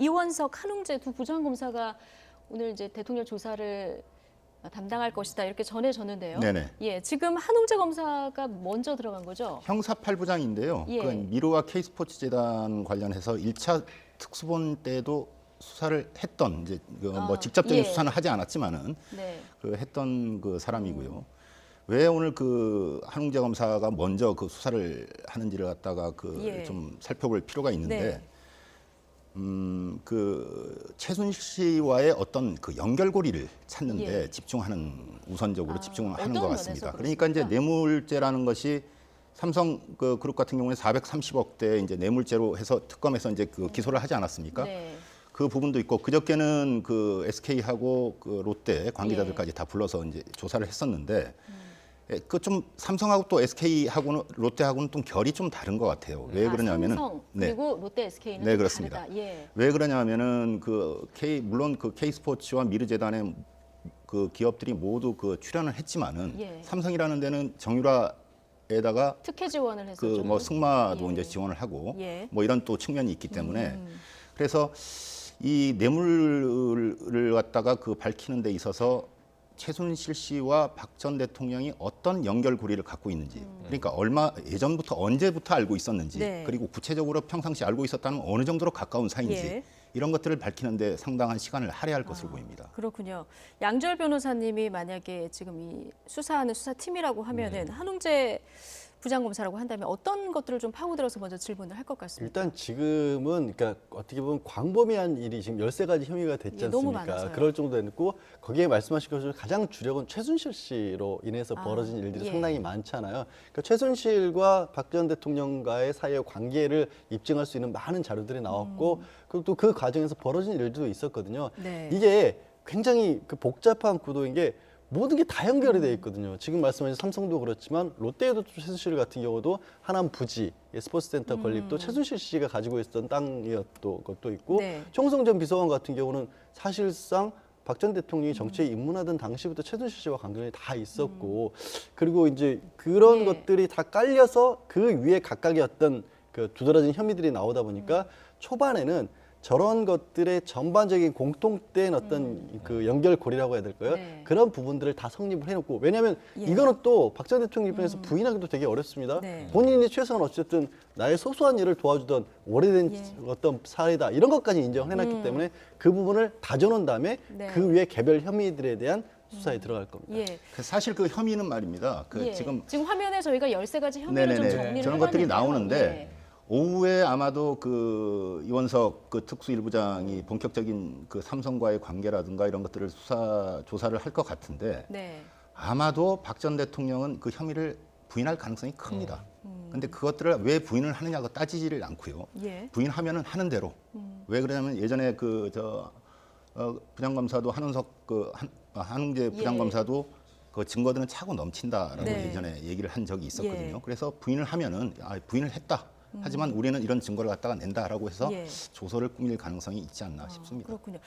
이원석, 한웅재 두 부장검사가 오늘 이제 대통령 조사를 담당할 것이다 이렇게 전해졌는데요. 네네. 예, 지금 한웅재 검사가 먼저 들어간 거죠? 형사 8부장인데요. 예. 그 미르와 K스포츠재단 관련해서 1차 특수본 때도 수사를 했던 이제 뭐 직접적인 예. 수사는 하지 않았지만은 네. 그 했던 그 사람이고요. 왜 오늘 그 한웅재 검사가 먼저 그 수사를 하는지를 갖다가 그 예. 좀 살펴볼 필요가 있는데 네. 그 최순실 씨와의 어떤 그 연결고리를 찾는데 예. 집중하는 우선적으로 집중하는 어떤 것 면에서 같습니다. 그렇습니까? 그러니까 이제 뇌물죄라는 것이 삼성 그 그룹 같은 경우에 430억대 이제 뇌물죄로 해서 특검에서 이제 그 기소를 하지 않았습니까? 네. 그 부분도 있고 그저께는 그 SK하고 그 롯데 관계자들까지 다 불러서 이제 조사를 했었는데 그 좀 삼성하고 또 SK하고는 롯데하고는 좀 결이 좀 다른 것 같아요. 왜 그러냐면은 삼성 그리고 롯데 SK는 네, 그렇습니다. 다르다. 예. 왜 그러냐면은 그 물론 그 K스포츠와 미르재단의 그 기업들이 모두 그 출연을 했지만은 예. 삼성이라는 데는 정유라에다가 특혜 지원을 해서 그 좀 뭐 승마도 예. 이제 지원을 하고 예. 뭐 이런 또 측면이 있기 때문에 그래서 이 뇌물을 갖다가 그 밝히는 데 있어서 최순실 씨와 박 전 대통령이 어떤 연결고리를 갖고 있는지, 그러니까 얼마 예전부터 언제부터 알고 있었는지, 네. 그리고 구체적으로 평상시 알고 있었다는 어느 정도로 가까운 사이인지 예. 이런 것들을 밝히는데 상당한 시간을 할애할 것으로 보입니다. 그렇군요. 양절 변호사님이 만약에 지금 이 수사하는 수사팀이라고 하면은 한웅재 부장검사라고 한다면 어떤 것들을 좀 파고들어서 먼저 질문을 할 것 같습니다. 일단 지금은 그러니까 어떻게 보면 광범위한 일이 지금 13가지 혐의가 됐지 예, 너무 않습니까? 많아서요. 그럴 정도 됐고 거기에 말씀하신 것처럼 가장 주력은 최순실 씨로 인해서 벌어진 일들이 예. 상당히 많잖아요. 그러니까 최순실과 박 전 대통령과의 사이의 관계를 입증할 수 있는 많은 자료들이 나왔고 그리고 또 그 과정에서 벌어진 일들도 있었거든요. 네. 이게 굉장히 그 복잡한 구도인 게 모든 게 다 연결이 돼 있거든요. 지금 말씀하신 삼성도 그렇지만 롯데에도 최순실 같은 경우도 하남 부지 스포츠센터 건립도 최순실 씨가 가지고 있었던 땅이었던 것도 있고 네. 총성 전 비서관 같은 경우는 사실상 박 전 대통령이 정치에 입문하던 당시부터 최순실 씨와 관계가 다 있었고 그리고 이제 그런 네. 것들이 다 깔려서 그 위에 각각의 어떤 그 두드러진 혐의들이 나오다 보니까 초반에는 저런 것들의 전반적인 공통된 어떤 그 연결고리라고 해야 될까요? 네. 그런 부분들을 다 성립을 해놓고 왜냐하면 예. 이거는 또 박 전 대통령 입장에서 부인하기도 되게 어렵습니다. 네. 본인이 최소한 어쨌든 나의 소소한 일을 도와주던 오래된 예. 어떤 사례다 이런 것까지 인정해놨기 때문에 그 부분을 다져놓은 다음에 네. 그 위에 개별 혐의들에 대한 수사에 들어갈 겁니다. 예. 사실 그 혐의는 말입니다. 그 예. 지금 화면에 저희가 13가지 혐의를 좀 정리를 저런 것들이 해봤는데요. 나오는데 예. 오후에 아마도 그 이원석 그 특수일부장이 본격적인 그 삼성과의 관계라든가 이런 것들을 조사를 할 것 같은데 네. 아마도 박 전 대통령은 그 혐의를 부인할 가능성이 큽니다. 근데 그것들을 왜 부인을 하느냐고 따지지를 않고요. 예. 부인하면은 하는 대로. 왜 그러냐면 예전에 그 부장검사도 한웅재 부장검사도 그 증거들은 차고 넘친다라고 네. 예전에 얘기를 한 적이 있었거든요. 예. 그래서 부인을 하면은 부인을 했다. 하지만 우리는 이런 증거를 갖다가 낸다라고 해서 예. 조서를 꾸밀 가능성이 있지 않나 싶습니다. 그렇군요.